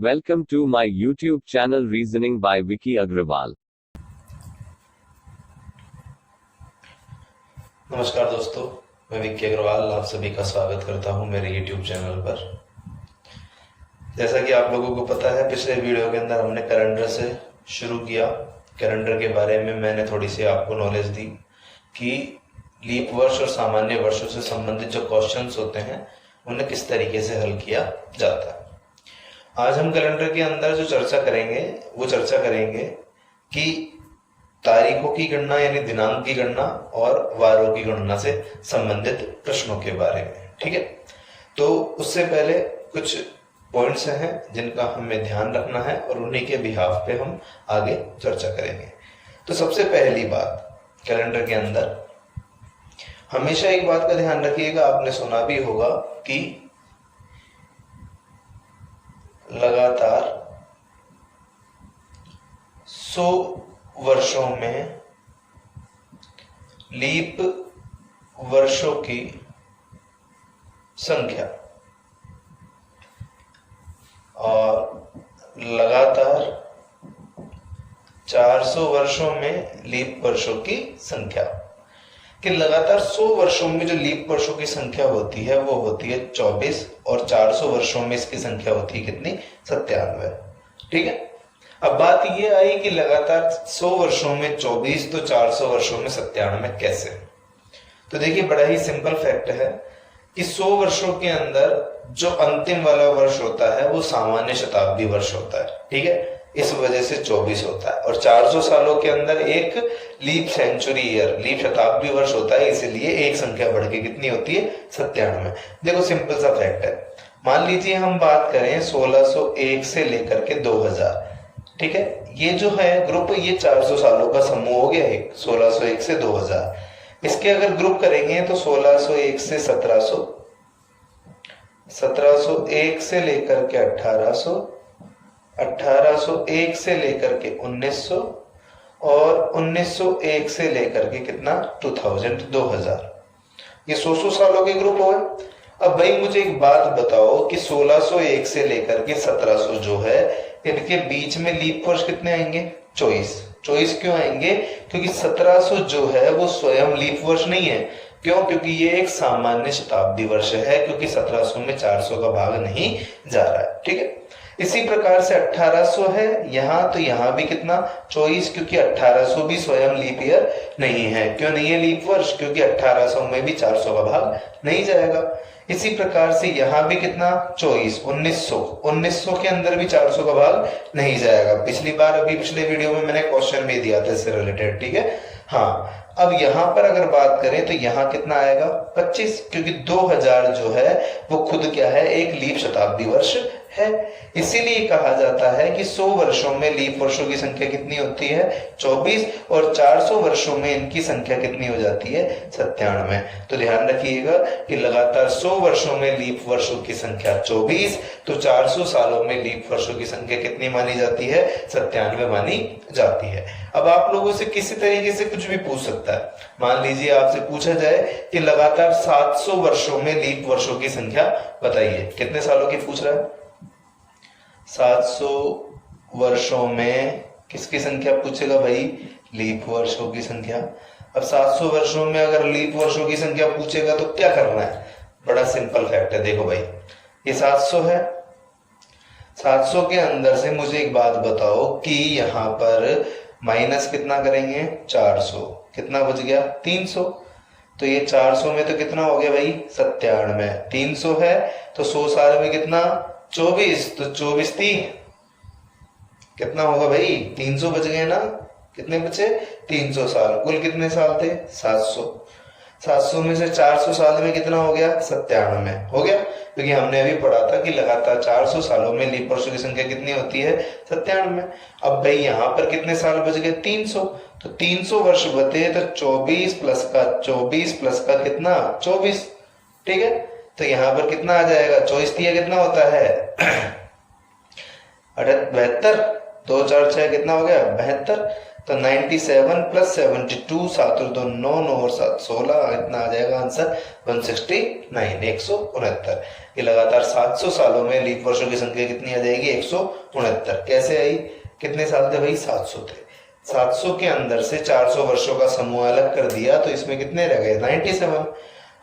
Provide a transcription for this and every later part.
Welcome to my YouTube channel Reasoning by Vicky Agrawal. नमस्कार दोस्तों, मैं विक्की अग्रवाल आप सभी का स्वागत करता हूं मेरे YouTube चैनल पर। जैसा कि आप लोगों को पता है, पिछले वीडियो के अंदर हमने कैलेंडर से शुरू किया। कैलेंडर के बारे में मैंने थोड़ी सी आपको नॉलेज दी कि लीप वर्ष और सामान्य वर्षों से संबंधित जो क्वेश्चंस होते हैं उन्हें किस तरीके से हल किया जाता है। आज हम कैलेंडर के अंदर जो चर्चा करेंगे कि तारीखों की गणना यानी दिनांक की गणना और वारों की गणना से संबंधित प्रश्नों के बारे में। ठीक है, तो उससे पहले कुछ पॉइंट्स हैं जिनका हमें ध्यान रखना है और उन्हीं के बिहाफ पे हम आगे चर्चा करेंगे। तो सबसे पहली बात, कैलेंडर के अंदर हमेशा एक बात का ध्यान रखिएगा, आपने सुना भी होगा कि लगातार 100 वर्षों में लीप वर्षों की संख्या और लगातार 400 वर्षों में लीप वर्षों की संख्या। कि लगातार 100 वर्षों में जो लीप वर्षों की संख्या होती है वो होती है 24 और 400 वर्षों में इसकी संख्या होती है कितनी? 97। ठीक है, अब बात ये आई कि लगातार 100 वर्षों में 24 तो 400 वर्षों में 97 कैसे? तो देखिए, बड़ा ही सिंपल फैक्ट है कि 100 वर्षों के अंदर जो अंतिम वाला वर्ष होता है वो सामान्य शताब्दी वर्ष होता है। ठीक है, इस वजह से 24 होता है और 400 सालों के अंदर एक लीप सेंचुरी ईयर, लीप शताब्दी वर्ष होता है, इसलिए एक संख्या बढ़ के कितनी होती है? 97। देखो, सिंपल सा फैक्ट है। मान लीजिए हम बात करें 1601 से लेकर के 2000। ठीक है, ये जो है ग्रुप, ये 400 सालों का समूह हो गया एक, 1601 से 2000। इसके अगर ग्रुप करेंगे तो 1601 से 1700, 1701 से लेकर के 1800, 1801 से लेकर के 1900 और 1901 से लेकर के कितना? 2000। ये 100 सालों के ग्रुप हो गए। अब भाई मुझे एक बात बताओ कि 1601 से लेकर के 1700 जो है, इनके बीच में लीप वर्ष कितने आएंगे? 24 क्यों आएंगे? क्योंकि 1700 जो है वो स्वयं लीप वर्ष नहीं है। क्यों? क्योंकि ये एक सामान्य शताब्दी वर्ष है, क्योंकि 1700 में 400 का भाग नहीं जा रहा है। ठीक है, इसी प्रकार से 1800 है यहाँ, तो यहाँ भी कितना? 24, क्योंकि 1800 भी स्वयं लीप ईयर नहीं है। क्यों नहीं है लीप वर्ष? क्योंकि 1800 में भी 400 का भाग नहीं जाएगा। इसी प्रकार से यहाँ भी कितना? 24, 1900 के अंदर भी 400 का भाग नहीं जाएगा। पिछली बार अभी पिछले वीडियो में मैंने क्वेश्चन भी दिया था इससे रिलेटेड। ठीक है, हाँ, अब यहां पर अगर बात करें तो यहां कितना आएगा? 25, क्योंकि 2000 जो है वो खुद क्या है? एक लीप शताब्दी वर्ष है। इसीलिए कहा जाता है कि 100 वर्षों में लीप वर्षों की संख्या कितनी होती है? 24, और 400 वर्षों में इनकी संख्या कितनी हो जाती है? 97। तो ध्यान रखिएगा कि लगातार 100 वर्षों में लीप वर्षों की संख्या 24, तो 400 सालों में लीप वर्षों की संख्या कितनी मानी जाती है? 97 मानी जाती है। अब आप लोगों से किसी तरीके से कुछ भी पूछ सकता है। मान लीजिए आपसे पूछा जाए कि लगातार 700 वर्षों में लीप वर्षों की संख्या बताइए, कितने सालों की पूछ रहा है? 700 वर्षों में किसकी संख्या पूछेगा भाई? लीप वर्षों की संख्या। अब 700 वर्षों में अगर लीप वर्षों की संख्या पूछेगा तो क्या करना है? बड़ा सिंपल फैक्ट है। देखो भाई, ये 700 है, 700 के अंदर से मुझे एक बात बताओ कि यहाँ पर माइनस कितना करेंगे? 400, कितना बच गया? 300। तो ये 400 में तो कितना हो गया भाई? 97। 300 है तो 100 साल में कितना? 24, तो 24 3 कितना होगा भाई? 300 बच गए ना? कितने बचे? 300 साल। कुल कितने साल थे? 700। 700 में से 400 साल में कितना हो गया? 97 हो गया, क्योंकि हमने अभी पढ़ा था कि लगातार 400 सालों में लीप वर्षों की संख्या कितनी होती है? 97। अब भाई यहाँ पर कितने साल बच गए? 300। तो 300 वर्ष बचे तो 24 प्लस का कितना? 24। ठीक है, तो यहाँ पर कितना आ जाएगा? 24 कितना होता है? 72। 2 4 6 कितना हो गया 72। तो 97 प्लस 72, 7 और 2 9, 9 और 7 16, इतना आ जाएगा आंसर 169, 169। ये लगातार 700 सालों में लीप वर्षों की संख्या कितनी आ जाएगी 169। कैसे आई, कितने साल थे भाई 700 थे, 700 के अंदर से 400 वर्षों का समूह अलग कर दिया तो इसमें कितने रह गए 97।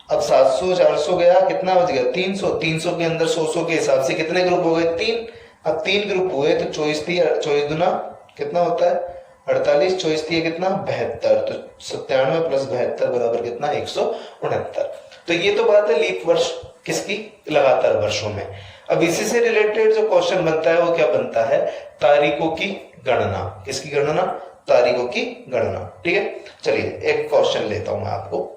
अब 700 400 गया, कितना बच गया 300, 300 के अंदर 100 के हिसाब से कितने ग्रुप हो गए 3। अब 3 ग्रुप हुए तो 24 दूना कितना होता है 48, 24 कितना 72, तो 97 प्लस 72 बराबर कितना 169। तो ये तो बात है लीप वर्ष किसकी, लगातार वर्षों में। अब इसी से रिलेटेड जो क्वेश्चन बनता है वो क्या बनता है, तारीखों की गणना। किसकी गणना, तारीखों की गणना। ठीक है, चलिए एक क्वेश्चन लेता हूं मैं आपको।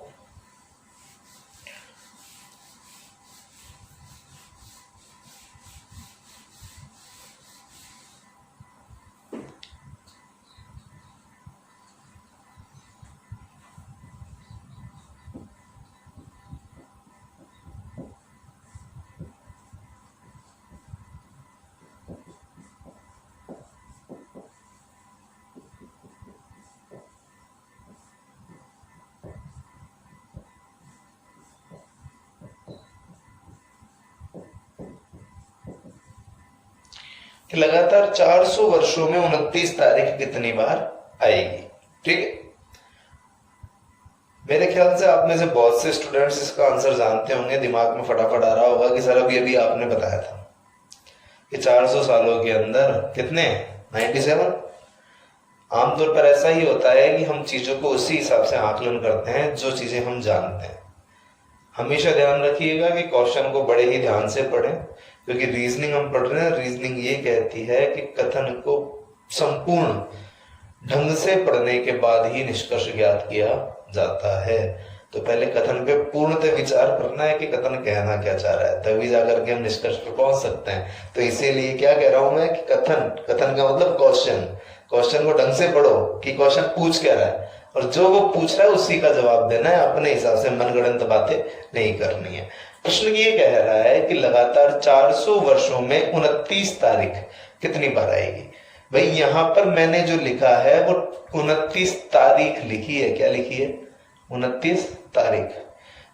कि लगातार 400 वर्षों में 29 तारीख कितनी बार आएगी। ठीक है, मेरे ख्याल से आप में से बहुत से स्टूडेंट्स इसका आंसर जानते होंगे, दिमाग में फटाफट आ रहा होगा कि सर अब ये भी आपने बताया था कि 400 सालों के अंदर कितने 97। आमतौर पर ऐसा ही होता है कि हम चीजों को उसी हिसाब से आकलन करते हैं जो चीजें हम जानते हैं। हमेशा ध्यान रखिएगा कि क्वेश्चन को बड़े ही ध्यान से पढ़ें, क्योंकि रीजनिंग हम पढ़ रहे हैं। रीजनिंग ये कहती है कि कथन को संपूर्ण ढंग से पढ़ने के बाद ही निष्कर्ष ज्ञात किया जाता है। तो पहले कथन पे पूर्णतः विचार करना है कि कथन कहना क्या चाह रहा है, तभी जाकर के हम निष्कर्ष पे पहुंच सकते हैं। तो इसीलिए क्या कह रहा हूं मैं कि कथन का मतलब क्वेश्चन को ढंग से पढ़ो कि क्वेश्चन पूछ क्या रहा है, और जो वो पूछ रहा है उसी का जवाब देना है, अपने हिसाब से मनगढ़ंत बातें नहीं करनी है। प्रश्न ये कह रहा है कि लगातार 400 वर्षों में 29 तारीख कितनी बार आएगी। भाई यहां पर मैंने जो लिखा है वो 29 तारीख लिखी है। क्या लिखी है 29 तारीख,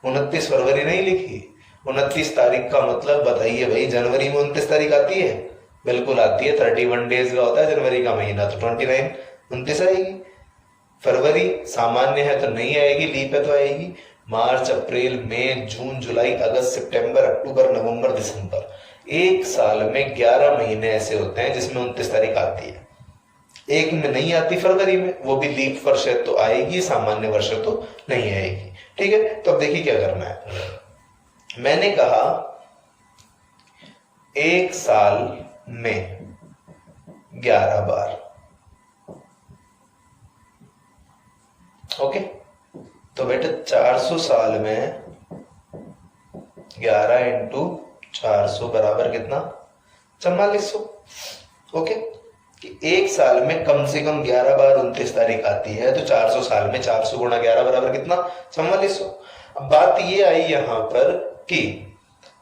29 फरवरी नहीं लिखी। 29 तारीख का मतलब बताइए भाई, जनवरी में 29 तारीख आती है, बिल्कुल आती है। 31 डेज का होता है जनवरी का महीना, तो 29 29 आएगी। फरवरी सामान्य है तो नहीं आएगी, लीप है तो आएगी। मार्च, अप्रैल, मई, जून, जुलाई, अगस्त, सितंबर, अक्टूबर, नवंबर, दिसंबर, एक साल में 11 महीने ऐसे होते हैं जिसमें 29 तारीख आती है। एक में नहीं आती फरवरी में, वो भी लीप वर्ष है तो आएगी, सामान्य वर्ष है तो नहीं आएगी। ठीक है, तो अब देखिए क्या करना है। मैंने कहा एक साल में 11 बार। ओके, तो बेटा 400 साल में 11 इंटू 400 बराबर कितना 4400। ओके, कि एक साल में कम से कम 11 बार 29 तारीख आती है, तो 400 साल में 400 गुणा 11 बराबर कितना 4400। अब बात ये आई यहां पर कि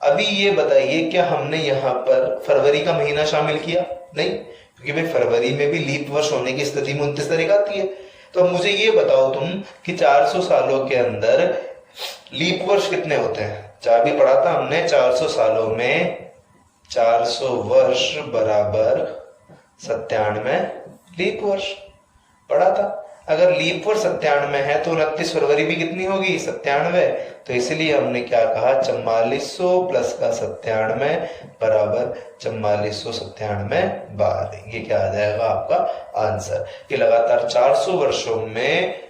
अभी ये बताइए क्या हमने यहां पर फरवरी का महीना शामिल किया? नहीं, क्योंकि भाई फरवरी में भी लीप वर्ष होने की स्थिति में 29 तारीख आती है। तो अब मुझे ये बताओ तुम कि 400 सालों के अंदर लीप वर्ष कितने होते हैं? चार भी पढ़ा था हमने, 400 सालों में 400 वर्ष बराबर 97 लीप वर्ष पढ़ा था। अगर लीप वर्ष 97 है तो 29 फरवरी भी कितनी होगी 97। तो इसलिए हमने क्या कहा 4400 प्लस का 97 बराबर 4497 बार। ये क्या आ जाएगा आपका आंसर कि लगातार 400 वर्षों में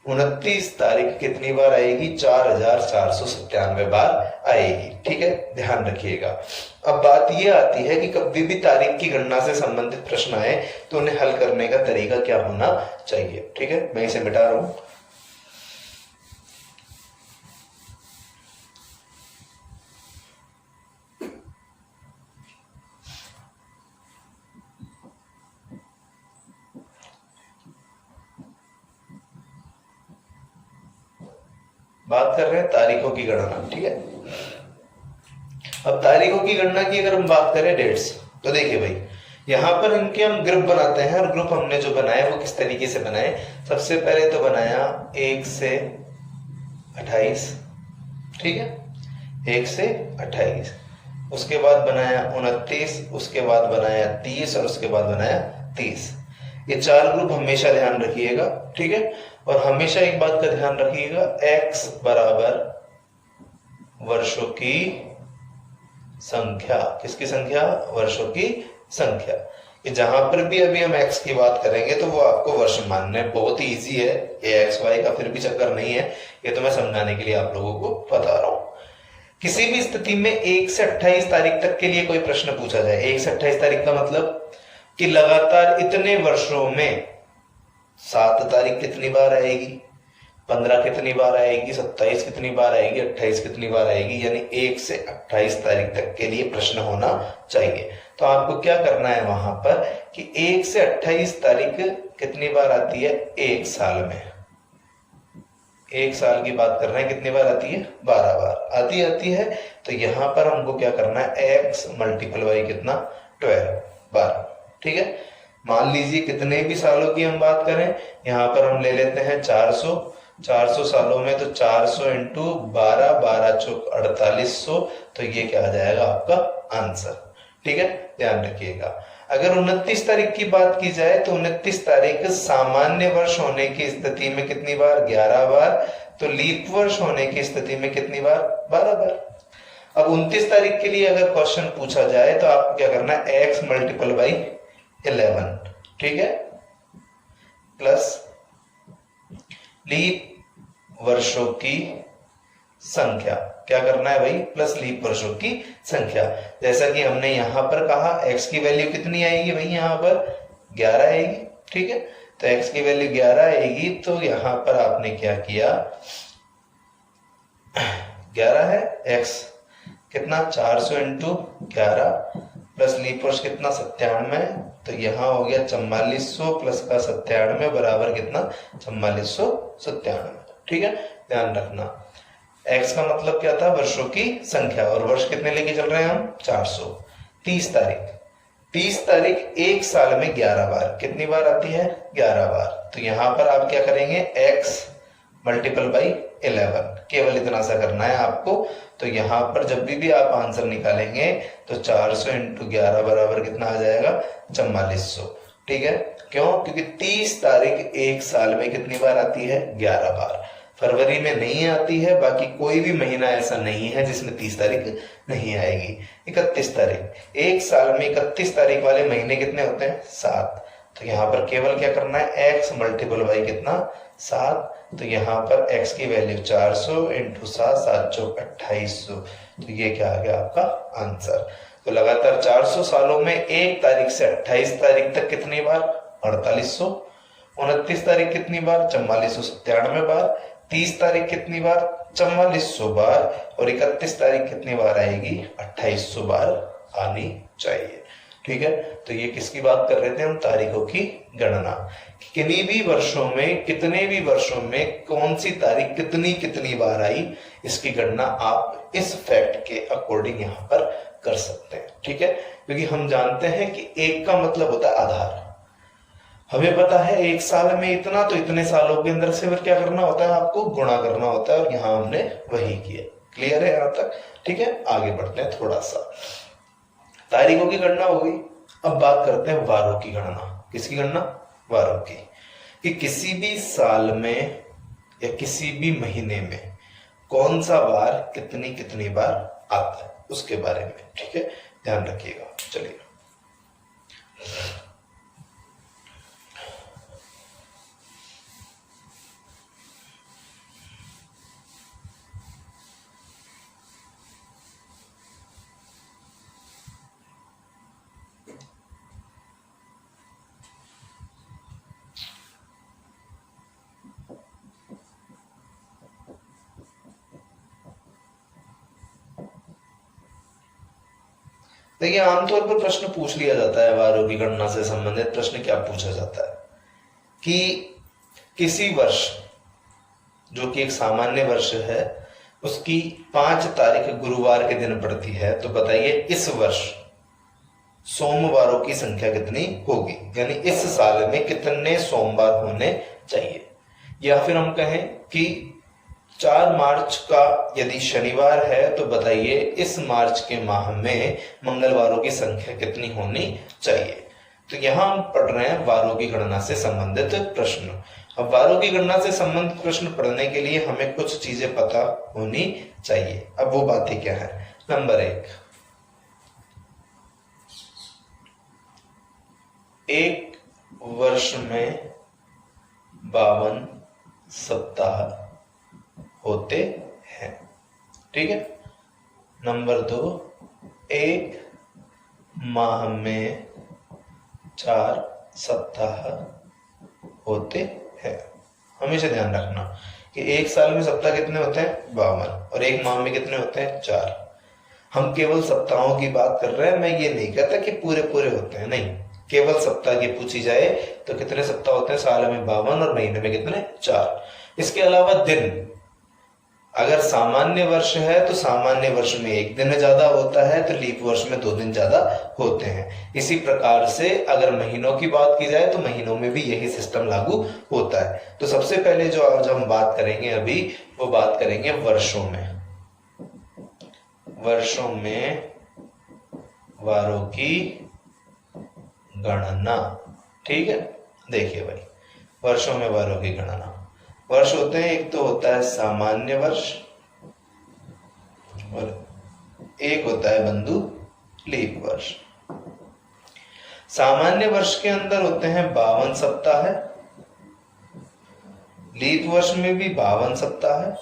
29 तारीख कितनी बार आएगी 4497 बार आएगी। ठीक है, ध्यान रखिएगा। अब बात यह आती है कि कभी भी तारीख की गणना से संबंधित प्रश्न आए तो उन्हें हल करने का तरीका क्या होना चाहिए। ठीक है, मैं इसे मिटा रहा हूं। बात कर रहे हैं तारीखों की गणना। ठीक है, अब तारीखों की गणना की अगर हम बात करें डेट्स, तो देखिए भाई यहाँ पर इनके हम ग्रुप बनाते हैं, और ग्रुप हमने जो बनाए वो किस तरीके से बनाए। सबसे पहले तो बनाया 1 से 28, ठीक है, 1 से 28, उसके बाद बनाया 29, उसके बाद बनाया 30 और उसके बाद बनाया 30। ये 4 ग्रुप हमेशा ध्यान रखिएगा, ठीक है। और हमेशा एक बात का ध्यान रखिएगा, x बराबर वर्षों की संख्या। किसकी संख्या? वर्षों की संख्या। कि जहां पर भी अभी हम x की बात करेंगे तो वो आपको वर्ष मानना है। बहुत ही इजी है ये, एक्स वाई का फिर भी चक्कर नहीं है, ये तो मैं समझाने के लिए आप लोगों को बता रहा हूं। किसी भी स्थिति में 1 से 28 तारीख तक के लिए कोई प्रश्न पूछा जाए, 1 से 28 तारीख का मतलब कि लगातार इतने वर्षों में 7 तारीख कितनी बार आएगी, 15 कितनी बार आएगी, 27 कितनी बार आएगी, 28 कितनी बार आएगी, यानी 1 से 28 तारीख तक के लिए प्रश्न होना चाहिए। तो आपको क्या करना है वहां पर कि 1 से 28 तारीख कितनी बार आती है एक साल में। एक साल की बात कर रहे हैं, कितनी बार आती है? 12 बार आती है। तो यहां पर हमको क्या करना है, x मल्टीपल बाई कितना, 12 बार, ठीक है। मान लीजिए कितने भी सालों की हम बात करें, यहाँ पर हम ले लेते हैं 400 सालों में, तो 400 इंटू 12, 12 चौक 4800, तो ये क्या आ जाएगा आपका आंसर, ठीक है। ध्यान रखिएगा। अगर 29 तारीख की बात की जाए तो 29 तारीख सामान्य वर्ष होने की स्थिति में कितनी बार? 11 बार। तो लीप वर्ष होने की स्थिति में कितनी बार? 12 बार। अब 29 तारीख के लिए अगर क्वेश्चन पूछा जाए तो आपको क्या करना है, x मल्टीपल बाई 11, ठीक है, प्लस लीप वर्षों की संख्या। क्या करना है भाई? प्लस लीप वर्षों की संख्या। जैसा कि हमने यहां पर कहा, x की वैल्यू कितनी आएगी भाई? यहां पर 11 आएगी, ठीक है। तो x की वैल्यू 11 आएगी, तो यहां पर आपने क्या किया, 11 है, x कितना, 400 इंटू 11 प्लस लीप वर्ष कितना, 97, तो यहां हो गया 4400 प्लस का 97 बराबर कितना, 4497, ठीक है। ध्यान रखना, x का मतलब क्या था? वर्षों की संख्या, और वर्ष कितने लेके चल रहे हैं हम? 400। 30 तारीख एक साल में 11 बार, कितनी बार आती है? 11 बार। तो यहां पर आप क्या करेंगे, x मल्टीपल बाई 11, केवल इतना सा करना है आपको। तो यहां पर जब भी आप आंसर निकालेंगे तो 400 इंटू 11 बराबर कितना आ जाएगा? 4400, ठीक है। क्यों? क्योंकि 30 तारीख एक साल में कितनी बार आती है? 11 बार। फरवरी में नहीं आती है, बाकी कोई भी महीना ऐसा नहीं है जिसमें 30 तारीख नहीं आएगी। 31 तारीख, एक साल में 31 तारीख वाले महीने कितने होते हैं? 7। तो यहाँ पर केवल क्या करना है, x मल्टीपल बाई कितना, 7। तो यहाँ पर x की वैल्यू 400 इंटू 7, 7 चौक 2800, तो ये क्या आ गया आपका आंसर। तो लगातार 400 सालों में 1 तारीख से 28 तारीख तक कितनी बार? 4800। 29 तारीख कितनी बार? 4497 बार। 30 तारीख कितनी बार? 4400 बार। और 31 तारीख कितनी बार आएगी? 2800 बार आनी चाहिए, ठीक है। तो ये किसकी बात कर रहे थे हम? तारीखों की गणना। किन्हीं भी वर्षों में, कितने भी वर्षों में कौन सी तारीख कितनी कितनी बार आई, इसकी गणना आप इस फैक्ट के अकॉर्डिंग यहाँ पर कर सकते हैं, ठीक है। क्योंकि हम जानते हैं कि एक का मतलब होता है आधार। हमें पता है एक साल में इतना, तो इतने सालों के अंदर से फिर क्या करना होता है? आपको गुणा करना होता है, और यहां हमने वही किया। क्लियर है यहां तक? ठीक है, आगे बढ़ते हैं थोड़ा सा। तारीखों की गणना हो गई, अब बात करते हैं वारों की गणना। किसकी गणना? वारों की। कि किसी भी साल में या किसी भी महीने में कौन सा वार कितनी कितनी बार आता है, उसके बारे में, ठीक है, ध्यान रखिएगा। चलिए, देखिए आमतौर पर प्रश्न पूछ लिया जाता है, वारों की गणना से संबंधित प्रश्न क्या पूछा जाता है कि किसी वर्ष, जो कि एक सामान्य वर्ष है, उसकी 5 तारीख गुरुवार के दिन पड़ती है, तो बताइए इस वर्ष सोमवारों की संख्या कितनी होगी, यानी इस साल में कितने सोमवार होने चाहिए। या फिर हम कहें कि 4 मार्च का यदि शनिवार है तो बताइए इस मार्च के माह में मंगलवारों की संख्या कितनी होनी चाहिए। तो यहां हम पढ़ रहे हैं वारों की गणना से संबंधित प्रश्न। अब वारों की गणना से संबंधित प्रश्न पढ़ने के लिए हमें कुछ चीजें पता होनी चाहिए। अब वो बातें क्या है। नंबर 1 वर्ष में 52 सप्ताह होते हैं, ठीक है। नंबर 2, 1 माह में 4 सप्ताह होते हैं। हमेशा ध्यान रखना कि एक साल में सप्ताह कितने होते हैं, 52, और एक माह में कितने होते हैं, 4। हम केवल सप्ताहों की बात कर रहे हैं, मैं ये नहीं कहता कि पूरे पूरे होते हैं, नहीं, केवल सप्ताह की पूछी जाए तो कितने सप्ताह होते हैं, साल में 52 और महीने में कितने, 4। इसके अलावा दिन, अगर सामान्य वर्ष है तो सामान्य वर्ष में 1 दिन ज्यादा होता है, तो लीप वर्ष में 2 दिन ज्यादा होते हैं। इसी प्रकार से अगर महीनों की बात की जाए तो महीनों में भी यही सिस्टम लागू होता है। तो सबसे पहले जो आज हम बात करेंगे अभी, वो बात करेंगे वर्षों में। वर्षों में वारों की गणना, ठीक है। देखिए भाई, वर्षों में वारों की गणना, वर्ष होते हैं, एक तो होता है सामान्य वर्ष और एक होता है बंधु लीप वर्ष। सामान्य वर्ष के अंदर होते हैं 52 सप्ताह है, लीप वर्ष में भी 52 सप्ताह है।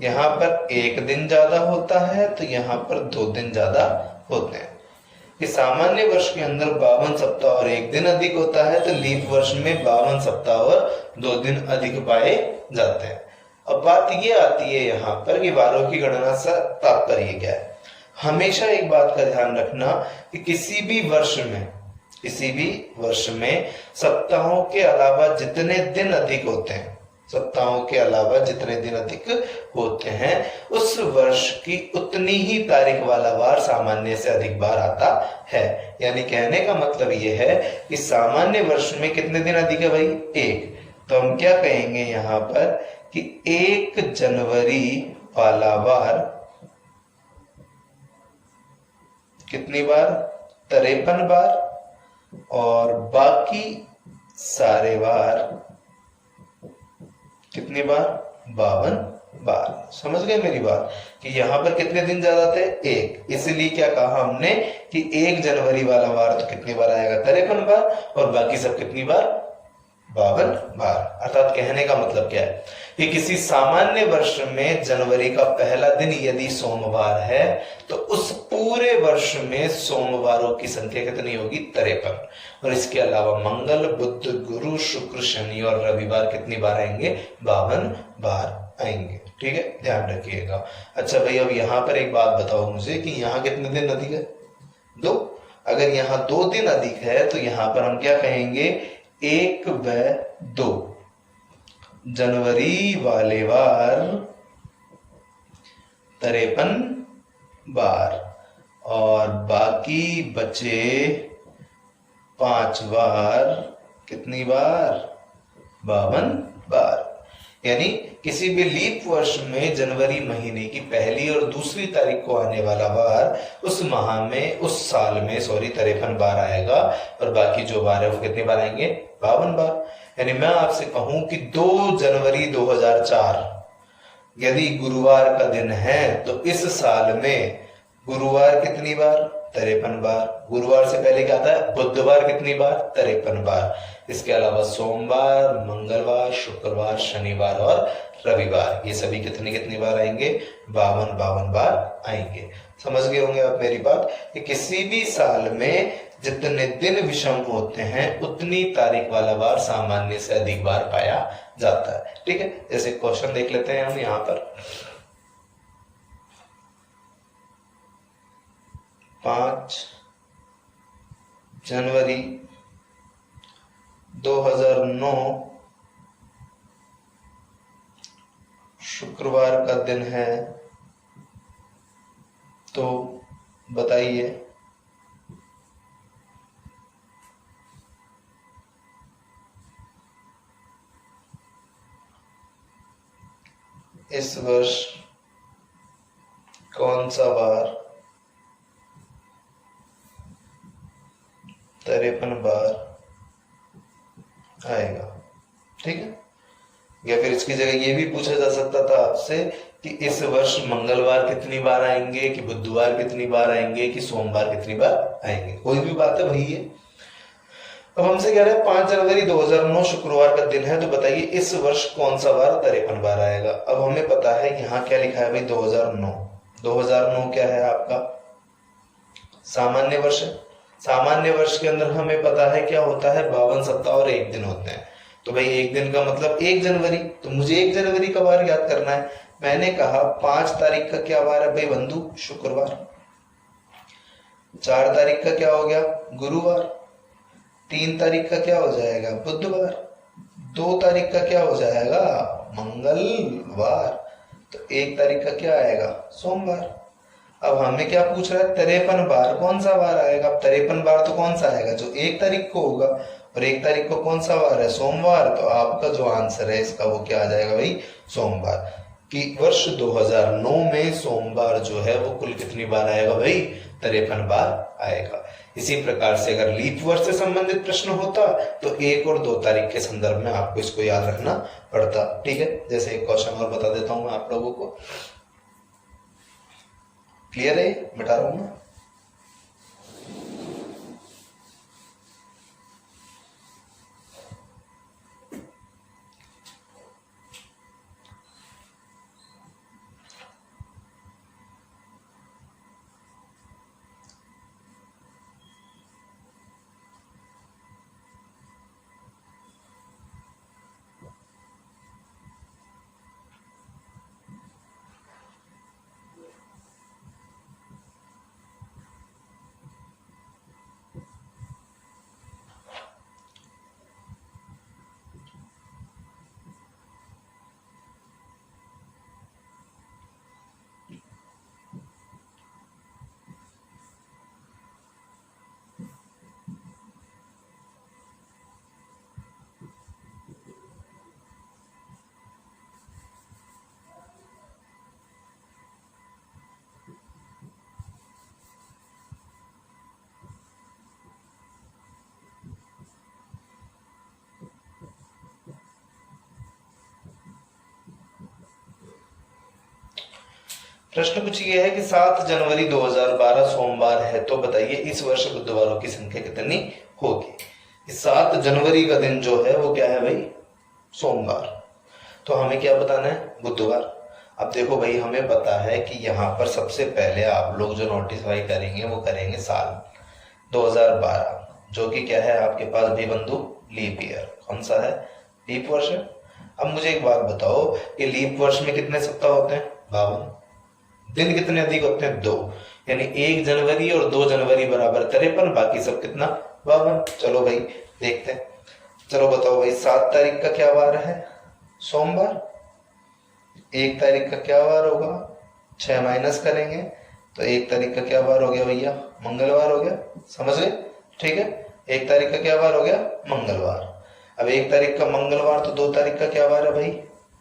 यहां पर 1 दिन ज्यादा होता है तो यहां पर 2 दिन ज्यादा होते हैं। कि सामान्य वर्ष के अंदर 52 सप्ताह और 1 दिन अधिक होता है, तो लीप वर्ष में 52 सप्ताह और 2 दिन अधिक पाए जाते हैं। अब बात ये आती है यहाँ पर कि वारों की गणना से तात्पर्य क्या है। हमेशा एक बात का ध्यान रखना कि किसी भी वर्ष में सप्ताहों के अलावा जितने दिन अधिक होते हैं, सप्ताहों के अलावा जितने दिन अधिक होते हैं, उस वर्ष की उतनी ही तारीख वाला वार सामान्य से अधिक बार आता है। यानी कहने का मतलब यह है कि सामान्य वर्ष में कितने दिन अधिक है भाई, 1। तो हम क्या कहेंगे यहाँ पर कि 1 जनवरी वाला वार कितनी बार, 53 बार, और बाकी सारे वार कितनी बार, 52 बार। समझ गए मेरी बात कि यहाँ पर कितने दिन ज्यादा थे, 1। इसलिए क्या कहा हमने कि 1 जनवरी वाला वार तो कितनी बार आएगा, 53 बार, और बाकी सब कितनी बार, 52 बार। अर्थात कहने का मतलब क्या है कि किसी सामान्य वर्ष में जनवरी का पहला दिन यदि सोमवार है तो उस पूरे वर्ष में सोमवारों की संख्या कितनी होगी, 53। और इसके अलावा मंगल, बुध, गुरु, शुक्र, शनि और रविवार कितनी बार आएंगे, 52 बार आएंगे, ठीक है, ध्यान रखिएगा। अच्छा भाई, अब यहाँ पर एक बात बताओ मुझे कि यहाँ कितने दिन अधिक है, 2। अगर यहाँ 2 दिन अधिक है तो यहाँ पर हम क्या कहेंगे, 1 व 2 जनवरी वाले वार 53 बार, और बाकी बचे 5 बार कितनी बार, 52 बार। यानी किसी भी लीप वर्ष में जनवरी महीने की पहली और दूसरी तारीख को आने वाला वार उस माह में, उस साल में 53 बार आएगा, और बाकी जो बार है वो कितनी बार आएंगे, 52 बार। यानी मैं आपसे कहूं कि 2 जनवरी 2004 यदि गुरुवार का दिन है तो इस साल में गुरुवार कितनी बार, 53 बार। गुरुवार से पहले क्या आता है, बुधवार कितनी बार, 53 बार। इसके अलावा सोमवार, मंगलवार, शुक्रवार, शनिवार और रविवार, ये सभी कितनी कितनी बार आएंगे, 52 बार आएंगे। समझ गए होंगे आप मेरी बात कि किसी भी साल में जितने दिन विषम होते हैं उतनी तारीख वाला वार सामान्य से अधिक बार पाया जाता है, ठीक है। जैसे क्वेश्चन देख लेते हैं हम यहाँ पर, 5 जनवरी 2009 शुक्रवार का दिन है, तो बताइए इस वर्ष कौन सा वार 53 बार आएगा। ठीक है, या फिर इसकी जगह ये भी पूछा जा सकता था आपसे कि इस वर्ष मंगलवार कितनी बार आएंगे, कि बुधवार कितनी बार आएंगे, कि सोमवार कितनी बार आएंगे, कोई भी बात है वही है। अब हमसे कह रहे हैं 5 जनवरी 2009 शुक्रवार का दिन है, तो बताइए इस वर्ष कौन सा वार 53 बार आएगा। अब हमें पता है यहाँ क्या लिखा है भाई 2009। 2009 क्या है आपका सामान्य वर्ष है। सामान्य वर्ष के अंदर हमें पता है क्या होता है 52 सप्ताह और 1 दिन होते हैं। तो भाई 1 दिन का मतलब 1 जनवरी, तो मुझे 1 जनवरी का वार याद करना है। मैंने कहा 5 तारीख का क्या वार है भाई बंधु शुक्रवार। 4 तारीख का क्या हो गया गुरुवार। 3 तारीख का क्या हो जाएगा बुधवार। 2 तारीख का क्या हो जाएगा मंगलवार। तो 1 तारीख का क्या आएगा सोमवार। अब हमें क्या पूछ रहा है 53 बार कौन सा वार आएगा। 53 बार तो कौन सा आएगा जो 1 तारीख को होगा, और 1 तारीख को कौन सा वार है सोमवार। तो आपका जो आंसर है इसका वो क्या आ जाएगा भाई सोमवार। कि वर्ष 2009 में सोमवार जो है वो कुल कितनी बार आएगा भाई 53 बार आएगा। इसी प्रकार से अगर लीप वर्ष से संबंधित प्रश्न होता तो 1 और 2 तारीख के संदर्भ में आपको इसको याद रखना पड़ता। ठीक है, जैसे एक क्वेश्चन और बता देता हूं मैं आप लोगों को। क्लियर है, मिटा रहा हूं मैं। प्रश्न कुछ ये है कि 7 जनवरी 2012 सोमवार है, तो बताइए इस वर्ष बुधवारों की संख्या कितनी होगी। 7 जनवरी का दिन जो है वो क्या है भाई सोमवार, तो हमें क्या बताना है बुधवार। अब देखो भाई हमें पता है कि यहाँ पर सबसे पहले आप लोग जो नोटिफाई करेंगे वो करेंगे साल 2012, जो कि क्या है आपके पास भी बंधु लीप ईयर। कौन सा है लीप वर्ष है। अब मुझे एक बात बताओ कि लीप वर्ष में कितने सप्ताह होते हैं 52, दिन कितने अधिक होते हैं 2, यानी 1 जनवरी और 2 जनवरी बराबर 53, बाकी सब कितना 52। चलो भाई देखते हैं। चलो बताओ भाई 7 तारीख का क्या वार है सोमवार। 1 तारीख का क्या वार होगा 6 माइनस करेंगे तो 1 तारीख का क्या वार हो गया भैया मंगलवार हो गया। समझ गए, ठीक है। 1 तारीख का क्या वार हो गया मंगलवार। अब 1 तारीख का मंगलवार तो 2 तारीख का क्या वार है भाई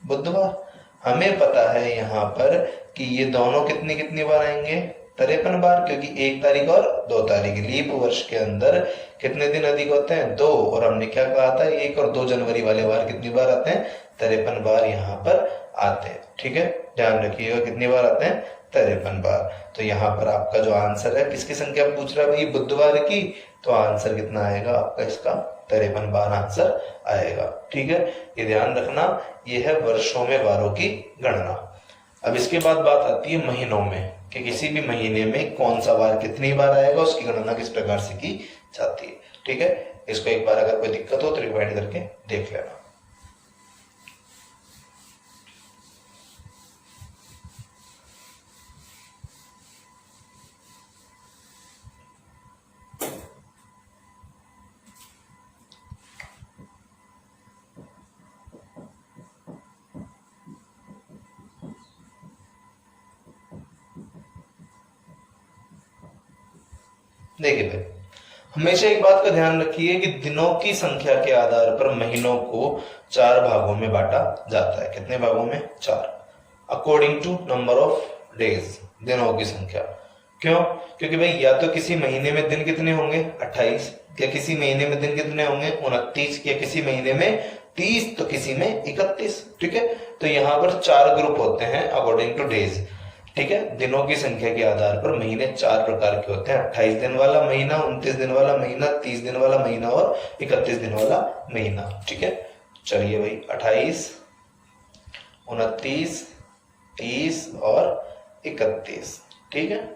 बुधवार। हमें पता है यहाँ पर कि ये दोनों कितनी कितनी बार आएंगे 53 बार, क्योंकि 1 तारीख और 2 तारीख लीप वर्ष के अंदर कितने दिन अधिक होते हैं 2, और हमने क्या कहा था 1 और 2 जनवरी वाले वार कितनी बार आते हैं 53 बार यहाँ पर आते हैं। ठीक है, ध्यान रखिएगा कितनी बार आते हैं 53 बार। तो यहाँ पर आपका जो आंसर है किसकी संख्या पूछ रहा है भाई बुधवार की, तो आंसर कितना आएगा आपका इसका 53 बार आंसर आएगा। ठीक है, ये ध्यान रखना, ये है वर्षों में वारों की गणना। अब इसके बाद बात आती है महीनों में, कि किसी भी महीने में कौन सा वार कितनी बार आएगा, उसकी गणना किस प्रकार से की जाती है। ठीक है, इसको एक बार अगर कोई दिक्कत हो तो रिवाइंड करके देख लेना। देखिए भाई हमेशा एक बात का ध्यान रखिए कि दिनों की संख्या के आधार पर महीनों को 4 भागों में बांटा जाता है। कितने भागों में 4। According to number of days, दिनों की संख्या। क्यों? क्योंकि भाई या तो किसी महीने में दिन कितने होंगे 28, या किसी महीने में दिन कितने होंगे 29, या किसी महीने में 30, तो किसी में 31। ठीक है, तो यहाँ पर 4 ग्रुप होते हैं अकॉर्डिंग टू डेज। ठीक है, दिनों की संख्या के आधार पर महीने 4 प्रकार के होते हैं, 28 दिन वाला महीना, 29 दिन वाला महीना, 30 दिन वाला महीना और 31 दिन वाला महीना। ठीक है, चलिए भाई 28, 29, 30 और 31। ठीक है,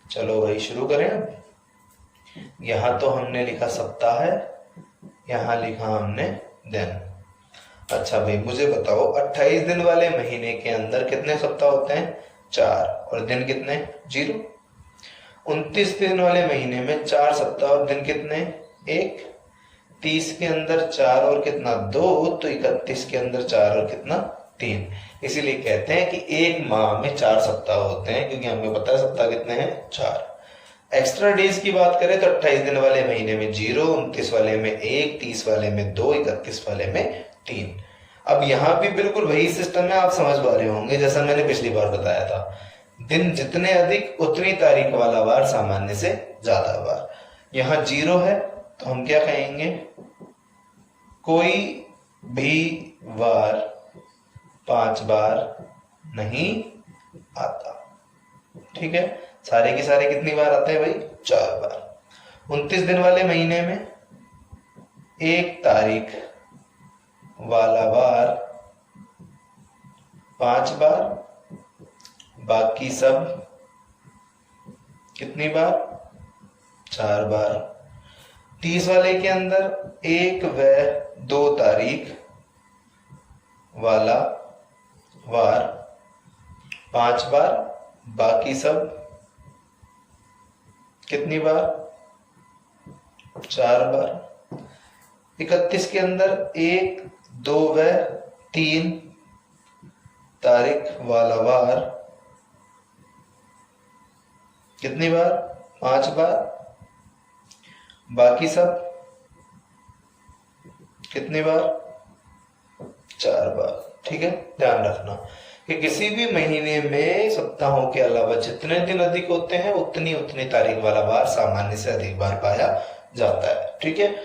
चलो भाई शुरू करें। यहां तो हमने लिखा सप्ताह है, यहां लिखा हमने दिन। अच्छा भाई मुझे बताओ 28 दिन वाले महीने के अंदर कितने सप्ताह होते हैं 4, और दिन कितने 0। 29 दिन वाले महीने में 4 सप्ताह और दिन कितने 1। 30 के अंदर 4 और कितना 2, तो 31 के अंदर 4 और कितना 3। इसीलिए कहते हैं कि एक माह में 4 सप्ताह होते हैं, क्योंकि हमें पता है सप्ताह कितने हैं 4। एक्स्ट्रा डेज की बात करें तो 28 दिन वाले महीने में 0, 29 वाले में 1, 30 वाले में 2, 31 वाले में 3। अब यहाँ भी बिल्कुल वही सिस्टम है, आप समझ पा रहे होंगे जैसा मैंने पिछली बार बताया था। दिन जितने अधिक उतनी तारीख वाला वार सामान्य से ज्यादा बार। यहाँ 0 है तो हम क्या कहेंगे, कोई भी वार 5 बार नहीं आता। ठीक है, सारे के सारे कितनी बार आते हैं भाई 4 बार। 29 दिन वाले महीने में 1 तारीख वाला वार 5 बार, बाकी सब कितनी बार 4 बार। 30 वाले के अंदर 1 व 2 तारीख वाला वार 5 बार, बाकी सब कितनी बार 4 बार। 31 के अंदर 1, 2 व 3 तारीख वाला वार कितनी बार 5 बार, बाकी सब कितनी बार 4 बार। ठीक है, ध्यान रखना कि किसी भी महीने में सप्ताहों के अलावा जितने दिन अधिक होते हैं उतनी उतनी तारीख वाला वार सामान्य से अधिक बार पाया जाता है। ठीक है,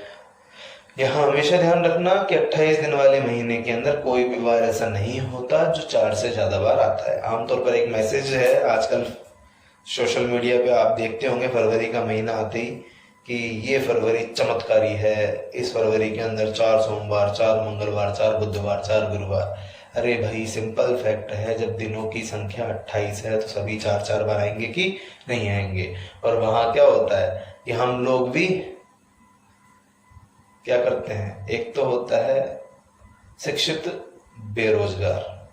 यहाँ हमेशा ध्यान रखना कि 28 दिन वाले महीने के अंदर कोई भी वार ऐसा नहीं होता जो 4 से ज्यादा बार आता है। आमतौर पर एक मैसेज है आजकल सोशल मीडिया पे, आप देखते होंगे फरवरी का महीना आते ही कि ये फरवरी चमत्कारी है, इस फरवरी के अंदर 4 सोमवार, 4 मंगलवार, 4 बुधवार, 4 गुरुवार। अरे भाई सिंपल फैक्ट है, जब दिनों की संख्या 28 है तो सभी 4-4 बार आएंगे कि नहीं आएंगे। और वहां क्या होता है कि हम लोग भी क्या करते हैं, एक तो होता है शिक्षित बेरोजगार,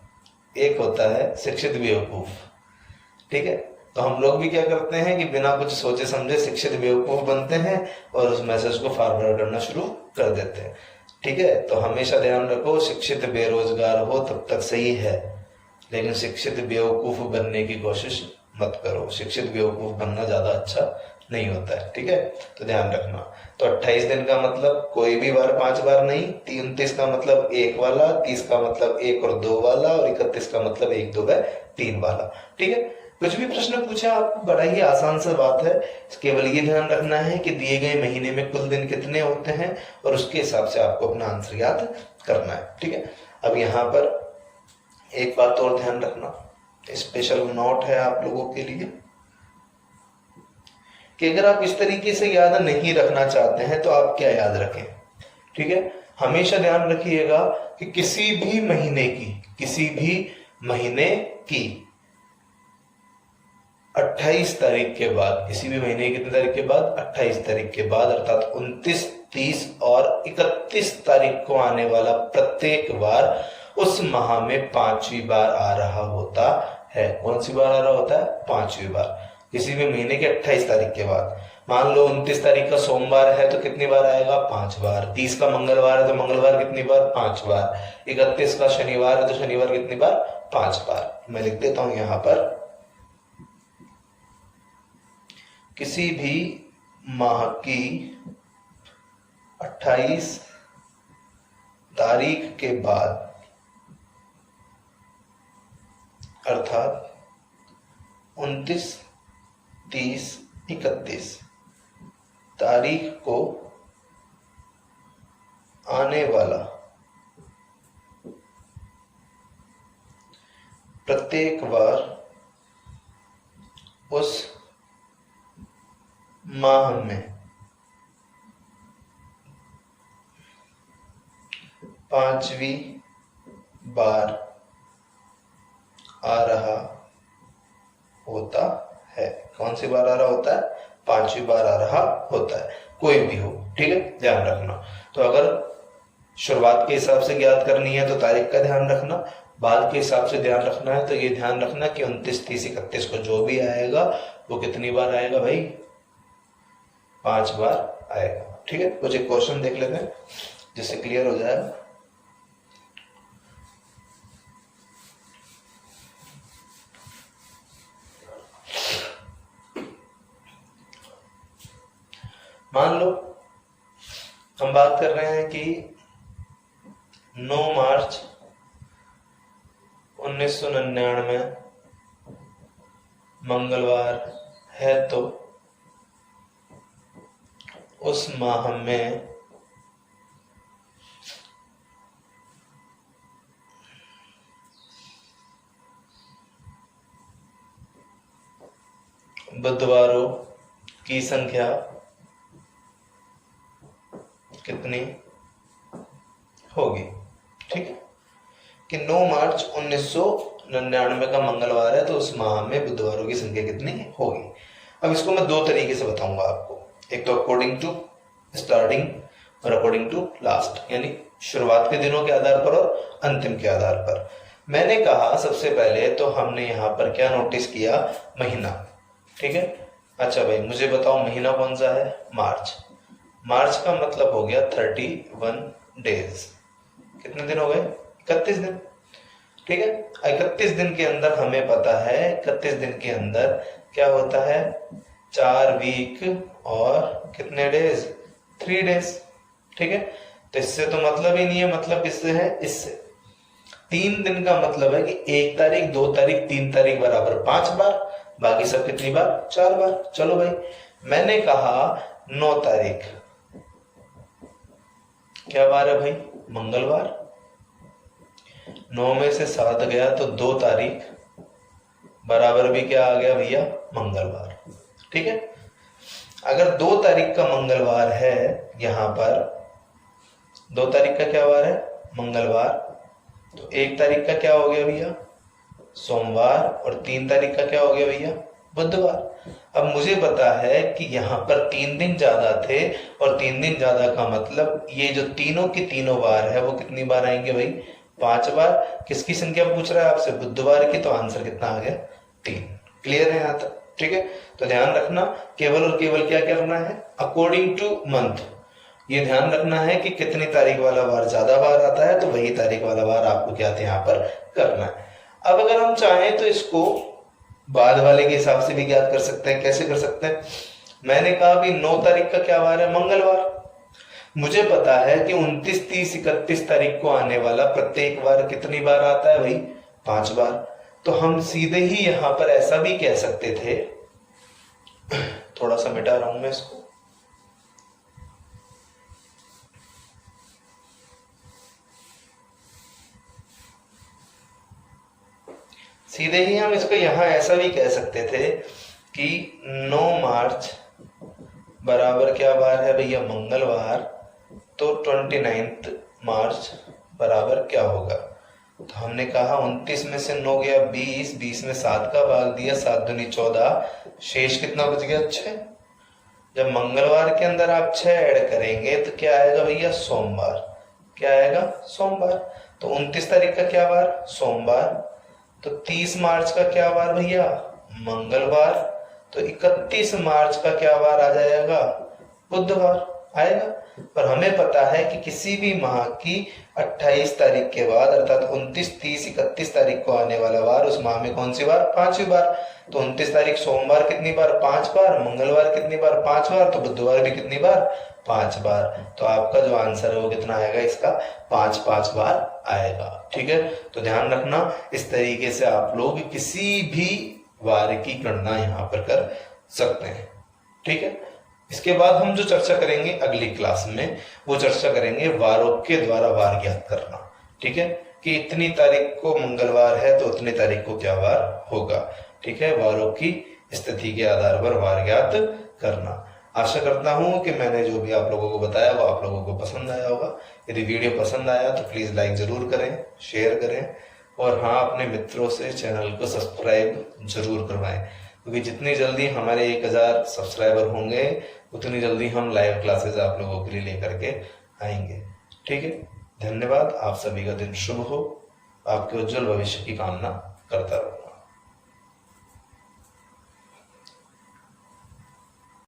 एक होता है शिक्षित बेवकूफ। ठीक है, तो हम लोग भी क्या करते हैं कि बिना कुछ सोचे समझे शिक्षित बेवकूफ बनते हैं और उस मैसेज को फॉरवर्ड करना शुरू कर देते हैं। ठीक है, तो हमेशा ध्यान रखो शिक्षित बेरोजगार हो तब तक सही है, लेकिन शिक्षित बेवकूफ बनने की कोशिश मत करो। शिक्षित बेवकूफ बनना ज्यादा अच्छा नहीं होता है। ठीक है, तो ध्यान रखना। तो 28 दिन का मतलब कोई भी बार 5 बार नहीं, 29 का मतलब 1 वाला, 30 का मतलब 1 और 2 वाला, और 31 का मतलब 1, 2 व 3 वाला। ठीक है, कुछ भी प्रश्न पूछा आपको, बड़ा ही आसान सा बात है। केवल ये ध्यान रखना है कि दिए गए महीने में कुल दिन कितने होते हैं और उसके हिसाब से आपको अपना आंसर याद करना है। ठीक है, अब यहाँ पर एक बात और ध्यान रखना, स्पेशल नोट है आप लोगों के लिए कि अगर आप इस तरीके से याद नहीं रखना चाहते हैं तो आप क्या याद रखें। ठीक है, हमेशा ध्यान रखिएगा कि किसी भी महीने की 28 तारीख के बाद, किसी भी महीने की कितनी तारीख के बाद 28 तारीख के बाद, अर्थात 29, 30 और 31 तारीख को आने वाला प्रत्येक बार उस माह में 5वीं बार आ रहा होता है। कौन सी बार आ रहा होता है 5वीं बार, किसी भी महीने के 28 तारीख के बाद। मान लो 29 तारीख का सोमवार है तो कितनी बार आएगा 5 बार। 30 का मंगलवार है तो मंगलवार कितनी बार 5 बार। 31 का शनिवार है तो शनिवार कितनी बार 5 बार। मैं लिख देता हूं यहां पर, किसी भी माह की 28 तारीख के बाद अर्थात 29, 30, 31 तारीख को आने वाला प्रत्येक बार उस माह में 5वीं बार आ रहा होता है। कौन सी बार आ रहा होता है? 5वीं बार आ रहा होता है, कोई भी हो, ठीक है, ध्यान रखना। तो अगर शुरुआत के हिसाब से ज्ञात करनी है तो तारीख का ध्यान रखना, बाद के हिसाब से ध्यान रखना है तो ये ध्यान रखना कि 29, 30, 31 को जो भी आएगा वो कितनी बार आएगा भाई? 5 बार आएगा, ठीक है। कुछ एक क्वेश्चन देख लेते हैं जिससे क्लियर हो जाएगा। मान लो हम बात कर रहे हैं कि 9 मार्च 1999 मंगलवार है, तो उस माह में बुधवारों की संख्या कितनी होगी? ठीक है, कि 9 मार्च 1999 का मंगलवार है तो उस माह में बुधवारों की संख्या कितनी होगी। अब इसको मैं 2 तरीके से बताऊंगा आपको, एक तो अकॉर्डिंग टू स्टार्टिंग और अकॉर्डिंग टू लास्ट, यानी शुरुआत के दिनों के आधार पर और अंतिम के आधार पर। मैंने कहा सबसे पहले तो हमने यहाँ पर क्या नोटिस किया? महीना, ठीक है। अच्छा भाई मुझे बताओ महीना कौन सा है? मार्च। मार्च का मतलब हो गया 31 डेज। कितने दिन हो गए? 31 दिन, ठीक है। 31 दिन के अंदर हमें पता है 31 दिन के अंदर क्या होता है? 4 वीक और कितने डेज? 3 डेज, ठीक है। तो इससे तो मतलब ही नहीं है, मतलब किससे है? इससे। 3 दिन का मतलब है कि 1 तारीख, 2 तारीख, 3 तारीख बराबर 5 बार, बाकी सब कितनी बार? 4 बार। चलो भाई, मैंने कहा 9 तारीख क्या बार है भाई? मंगलवार। 9 में से 7 गया तो 2 तारीख बराबर भी क्या आ गया भैया? मंगलवार, ठीक है। अगर 2 तारीख का मंगलवार है, यहां पर 2 तारीख का क्या वार है? मंगलवार, तो 1 तारीख का क्या हो गया भैया? सोमवार, और 3 तारीख का क्या हो गया भैया? बुधवार। अब मुझे पता है कि यहाँ पर 3 दिन ज्यादा थे, और 3 दिन ज्यादा का मतलब ये जो तीनों की तीनों बार है वो कितनी बार आएंगे भाई? 5 बार। किसकी संख्या पूछ रहा है आपसे? बुधवार की। तो आंसर कितना आ गया? 3। क्लियर है यहाँ तक? ठीक है, तो ध्यान रखना केवल और केवल क्या करना है? According two month. ये ध्यान रखना है कि कितनी तारीख वाला बार ज्यादा बार आता है तो वही तारीख वाला बार आपको क्या यहाँ पर करना है। अब अगर हम चाहें तो इसको बाद वाले के हिसाब से भी ज्ञात कर सकते हैं। कैसे कर सकते हैं? मैंने कहा कि 9 तारीख का क्या वार है? मंगलवार। मुझे पता है कि 29, 30, 31 तारीख को आने वाला प्रत्येक बार कितनी बार आता है भाई? 5 बार। तो हम सीधे ही यहां पर ऐसा भी कह सकते थे, थोड़ा सा मिटा रहा हूं मैं इसको, सीधे ही हम इसको यहां ऐसा भी कह सकते थे कि 9 मार्च बराबर क्या बार है भैया? मंगलवार। तो 29 मार्च बराबर क्या होगा? तो हमने कहा 29 में से 9 गया 20, 20 में 7 का भाग दिया, 7 दूनी 14, शेष कितना बच गया? 6। जब मंगलवार के अंदर आप 6 ऐड करेंगे तो क्या आएगा भैया? सोमवार। क्या आएगा? सोमवार। तो 29 तारीख का क्या बार? सोमवार। तो 30 मार्च का क्या बार भैया? मंगलवार। तो 31 मार्च का क्या बार आ जाएगा? बुधवार। आएगा। पर हमें पता है कि किसी भी माह की 28 तारीख के बाद अर्थात 29, 30, 31 तारीख को आने वाला वार उस माह में कौन सी बार? 5वीं बार। तो 29 तारीख सोमवार कितनी बार? 5 बार। मंगलवार कितनी बार? 5 बार। तो बुधवार भी कितनी बार? 5 बार। तो आपका जो आंसर है वो कितना आएगा इसका? 5 बार आएगा। ठीक है, तो ध्यान रखना, इस तरीके से आप लोग किसी भी वार की गणना यहाँ पर कर सकते हैं। ठीक है, इसके बाद हम जो चर्चा करेंगे अगली क्लास में, वो चर्चा करेंगे वारों के द्वारा वार ज्ञात करना। ठीक है, कि इतनी तारीख को मंगलवार है तो उतनी तारीख को क्या वार होगा। ठीक है, वारों की स्थिति के आधार पर वार ज्ञात करना। आशा करता हूं कि मैंने जो भी आप लोगों को बताया वो आप लोगों को पसंद आया होगा। यदि वीडियो पसंद आया तो प्लीज लाइक जरूर करें, शेयर करें, और हाँ, अपने मित्रों से चैनल को सब्सक्राइब जरूर करवाएं, क्योंकि जितनी जल्दी हमारे 1000 सब्सक्राइबर होंगे उतनी जल्दी हम लाइव क्लासेस आप लोगों के लिए लेकर के आएंगे। ठीक है, धन्यवाद। आप सभी का दिन शुभ हो, आपके उज्जवल भविष्य की कामना करता रहूं।